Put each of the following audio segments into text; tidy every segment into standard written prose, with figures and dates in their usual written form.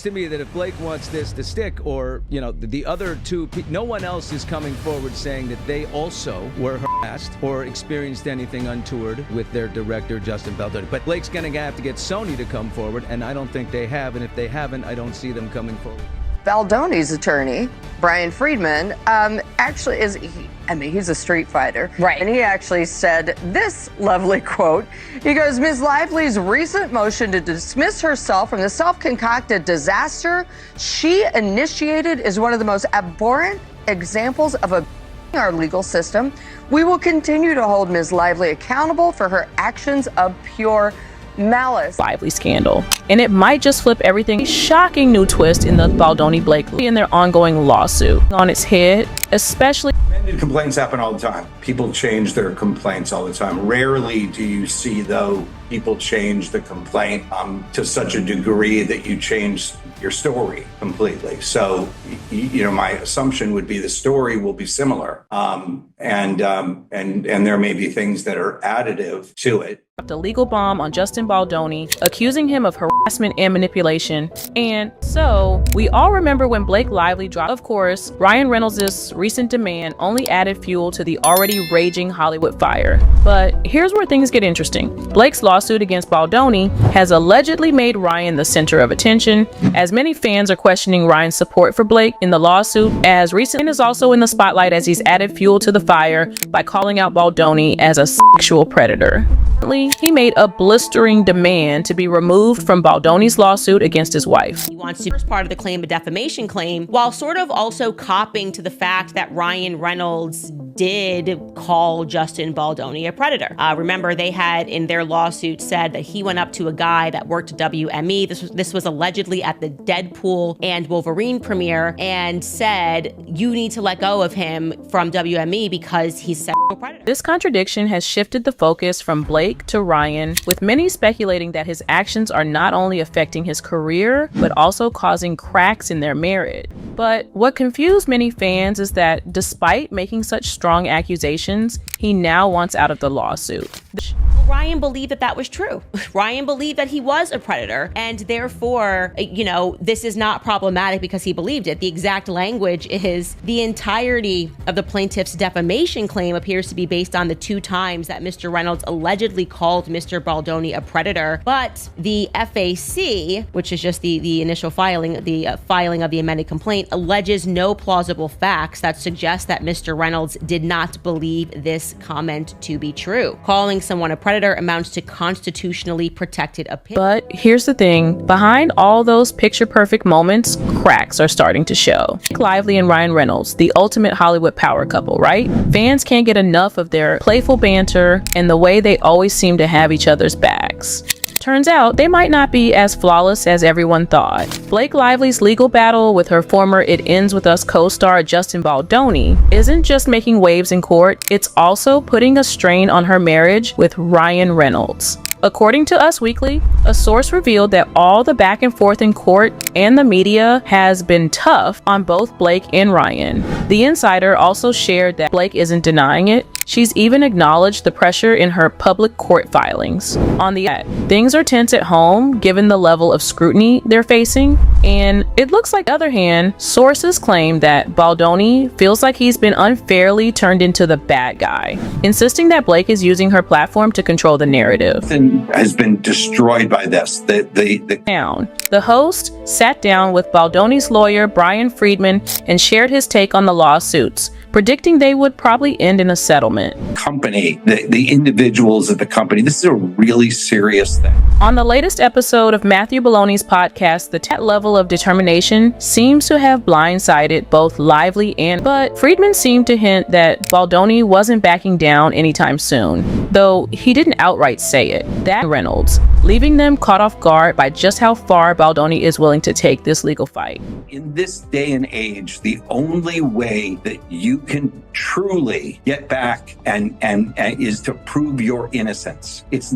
To me that if Blake wants this to stick, or the other two, no one else is coming forward saying that they also were harassed or experienced anything untoward with their director Justin Baldoni. But Blake's gonna have to get Sony to come forward, and I don't think they have, and if they haven't, I don't see them coming forward. Baldoni's attorney, Brian Friedman, actually he's a street fighter. Right. And he actually said this lovely quote. He goes, Ms. Lively's recent motion to dismiss herself from the self-concocted disaster she initiated is one of the most abhorrent examples of our legal system. We will continue to hold Ms. Lively accountable for her actions of pure malice. Lively scandal, and it might just flip everything. Shocking new twist in the Baldoni-Blake in their ongoing lawsuit on its head, especially. Amended complaints happen all the time. People change their complaints all the time. Rarely do you see, though, people change the complaint to such a degree that you change your story completely. So, my assumption would be the story will be similar, and there may be things that are additive to it. A legal bomb on Justin Baldoni, accusing him of harassment and manipulation. And so we all remember when Blake Lively dropped. Of course, Ryan Reynolds' recent demand only added fuel to the already raging Hollywood fire. But here's where things get interesting. Blake's lawsuit against Baldoni has allegedly made Ryan the center of attention, as many fans are questioning Ryan's support for Blake in the lawsuit, as recently is also in the spotlight as he's added fuel to the fire by calling out Baldoni as a sexual predator. He made a blistering demand to be removed from Baldoni's lawsuit against his wife. He wants to first part of the claim, a defamation claim, while sort of also copping to the fact that Ryan Reynolds did call Justin Baldoni a predator. Remember, they had in their lawsuit said that he went up to a guy that worked at WME. This was allegedly at the Deadpool and Wolverine premiere, and said, you need to let go of him from WME because he's a sexual predator. This contradiction has shifted the focus from Blake to Ryan, with many speculating that his actions are not only affecting his career, but also causing cracks in their marriage. But what confused many fans is that despite making such strong accusations, he now wants out of the lawsuit. Ryan believed that was true. Ryan believed that he was a predator, and therefore, this is not problematic because he believed it. The exact language is the entirety of the plaintiff's defamation claim appears to be based on the 2 times that Mr. Reynolds allegedly called Mr. Baldoni a predator, but the FAC, which is just the initial filing, the filing of the amended complaint, alleges no plausible facts that suggest that Mr. Reynolds did not believe this comment to be true. Calling someone a predator amounts to constitutionally protected opinion. But here's the thing, behind all those picture-perfect moments, cracks are starting to show. Lively and Ryan Reynolds, the ultimate Hollywood power couple, right? Fans can't get enough of their playful banter and the way they always seem to have each other's backs. Turns out they might not be as flawless as everyone thought. Blake Lively's legal battle with her former It Ends With Us co-star Justin Baldoni isn't just making waves in court, it's also putting a strain on her marriage with Ryan Reynolds. According to Us Weekly, a source revealed that all the back and forth in court and the media has been tough on both Blake and Ryan. The insider also shared that Blake isn't denying it. She's even acknowledged the pressure in her public court filings. On the things are tense at home given the level of scrutiny they're facing, and it looks like, on the other hand, sources claim that Baldoni feels like he's been unfairly turned into the bad guy, insisting that Blake is using her platform to control the narrative. Has been destroyed by this. The host sat down with Baldoni's lawyer Brian Friedman and shared his take on the lawsuits, predicting they would probably end in a settlement. The individuals at the company, this is a really serious thing. On the latest episode of Matthew Baloney's podcast, the level of determination seems to have blindsided both Lively but Friedman seemed to hint that Baldoni wasn't backing down anytime soon, though he didn't outright say it. That Reynolds, leaving them caught off guard by just how far Baldoni is willing to take this legal fight. In this day and age, the only way that you can truly get back and is to prove your innocence. It's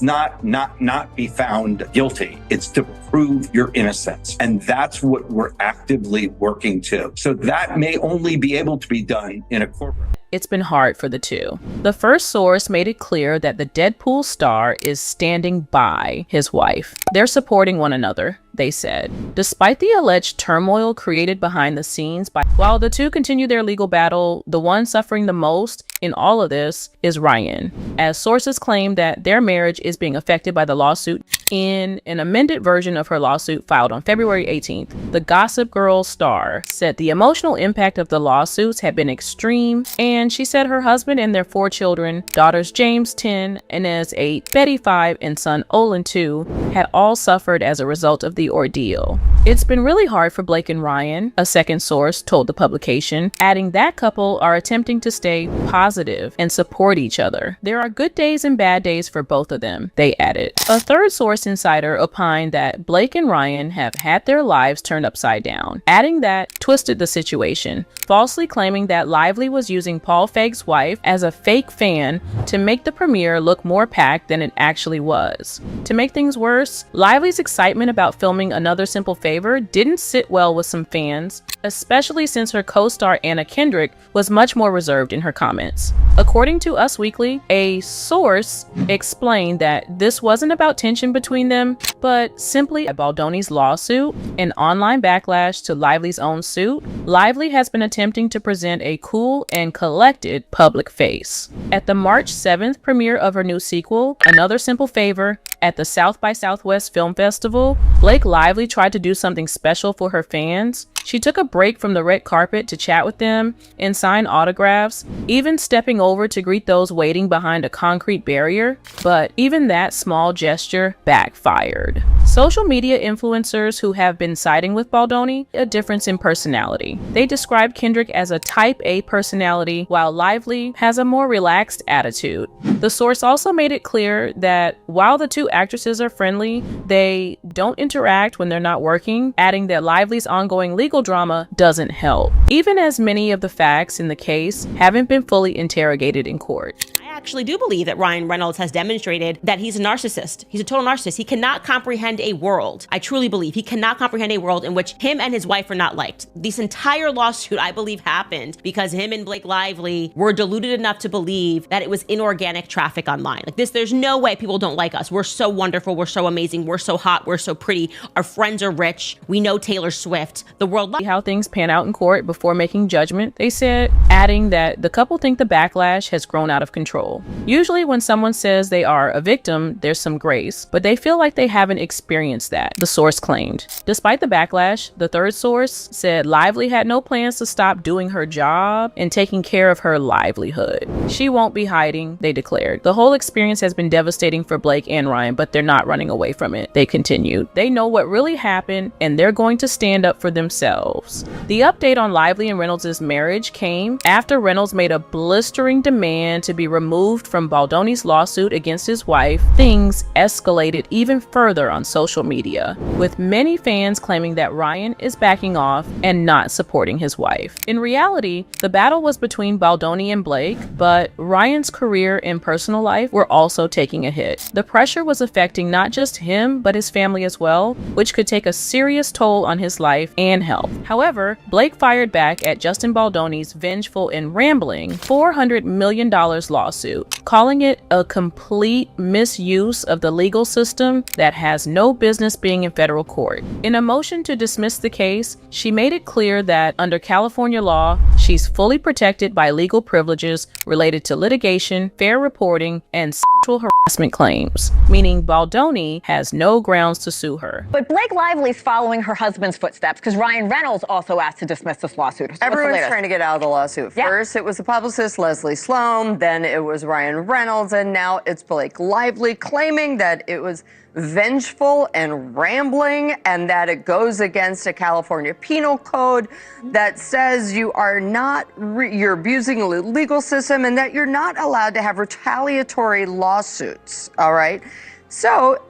not be found guilty. It's to prove your innocence. And that's what we're actively working to. So that may only be able to be done in a courtroom. It's been hard for the two. The first source made it clear that the Deadpool star is standing by his wife. They're supporting one another. they said. Despite the alleged turmoil created behind the scenes, while the two continue their legal battle, the one suffering the most in all of this is Ryan, as sources claim that their marriage is being affected by the lawsuit. In an amended version of her lawsuit filed on February 18th, the Gossip Girl star said the emotional impact of the lawsuits had been extreme, and she said her husband and their 4 children, daughters James 10, Inez 8, Betty 5, and son Olin 2, had all suffered as a result of the ordeal. It's been really hard for Blake and Ryan, a second source told the publication, adding that couple are attempting to stay positive and support each other. There are good days and bad days for both of them, they added. A third source insider opined that Blake and Ryan have had their lives turned upside down, adding that twisted the situation, falsely claiming that Lively was using Paul Feig's wife as a fake fan to make the premiere look more packed than it actually was. To make things worse, Lively's excitement about filming Another Simple Favor didn't sit well with some fans, especially since her co-star Anna Kendrick was much more reserved in her comments. According to Us Weekly, a source explained that this wasn't about tension between them, but simply a Baldoni's lawsuit, an online backlash to Lively's own suit. Lively has been attempting to present a cool and collected public face. At the March 7th premiere of her new sequel, Another Simple Favor, at the South by Southwest Film Festival, Blake Lively tried to do something special for her fans. She took a break from the red carpet to chat with them and sign autographs, even stepping over to greet those waiting behind a concrete barrier. But even that small gesture backfired. Social media influencers who have been siding with Baldoni, a difference in personality. They described Kendrick as a type A personality, while Lively has a more relaxed attitude. The source also made it clear that while the two actresses are friendly, they don't interact when they're not working, adding that Lively's ongoing legal drama doesn't help, even as many of the facts in the case haven't been fully interrogated in court. I actually do believe that Ryan Reynolds has demonstrated that he's a narcissist. He's a total narcissist. He cannot comprehend a world. I truly believe he cannot comprehend a world in which him and his wife are not liked. This entire lawsuit, I believe, happened because him and Blake Lively were deluded enough to believe that it was inorganic traffic online. Like this, there's no way people don't like us. We're so wonderful. We're so amazing. We're so hot. We're so pretty. Our friends are rich. We know Taylor Swift. The world loves how things pan out in court before making judgment, they said, adding that the couple think the backlash has grown out of control. Usually when someone says they are a victim, there's some grace, but they feel like they haven't experienced that, the source claimed. Despite the backlash, the third source said Lively had no plans to stop doing her job and taking care of her livelihood. She won't be hiding, they declared. The whole experience has been devastating for Blake and Ryan, but they're not running away from it, they continued. They know what really happened and they're going to stand up for themselves. The update on Lively and Reynolds' marriage came after Reynolds made a blistering demand to be removed from Baldoni's lawsuit against his wife. Things escalated even further on social media, with many fans claiming that Ryan is backing off and not supporting his wife. In reality, the battle was between Baldoni and Blake, but Ryan's career and personal life were also taking a hit. The pressure was affecting not just him, but his family as well, which could take a serious toll on his life and health. However, Blake fired back at Justin Baldoni's vengeful and rambling $400 million lawsuit, calling it a complete misuse of the legal system that has no business being in federal court. In a motion to dismiss the case, she made it clear that under California law, she's fully protected by legal privileges related to litigation, fair reporting, and sexual harassment claims, meaning Baldoni has no grounds to sue her. But Blake Lively's following her husband's footsteps because Ryan Reynolds also asked to dismiss this lawsuit. So everyone's trying to get out of the lawsuit. Yeah. First, it was the publicist Leslie Sloan, then it was Ryan Reynolds, and now it's Blake Lively claiming that it was vengeful and rambling and that it goes against a California penal code that says you are not, you're abusing the legal system and that you're not allowed to have retaliatory lawsuits, all right? So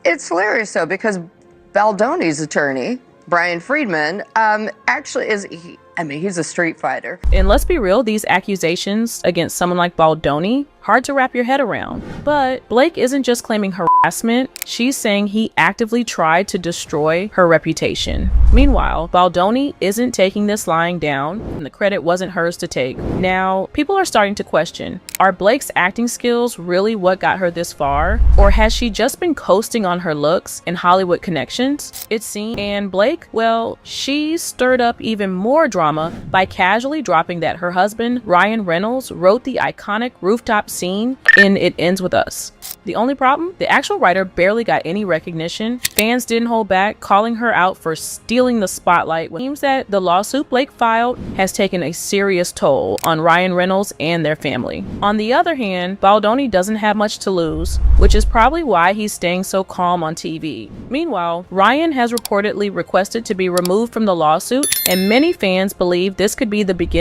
it's hilarious though, because Baldoni's attorney, Brian Friedman, actually I mean, he's a street fighter. And let's be real, these accusations against someone like Baldoni, hard to wrap your head around. But Blake isn't just claiming harassment, she's saying he actively tried to destroy her reputation. Meanwhile, Baldoni isn't taking this lying down, and the credit wasn't hers to take. Now, people are starting to question, are Blake's acting skills really what got her this far? Or has she just been coasting on her looks and Hollywood connections? It seems. And Blake, well, she stirred up even more drama by casually dropping that her husband, Ryan Reynolds, wrote the iconic rooftop scene in It Ends With Us. The only problem? The actual writer barely got any recognition. Fans didn't hold back, calling her out for stealing the spotlight. It seems that the lawsuit Blake filed has taken a serious toll on Ryan Reynolds and their family. On the other hand, Baldoni doesn't have much to lose, which is probably why he's staying so calm on TV. Meanwhile, Ryan has reportedly requested to be removed from the lawsuit, and many fans believe this could be the beginning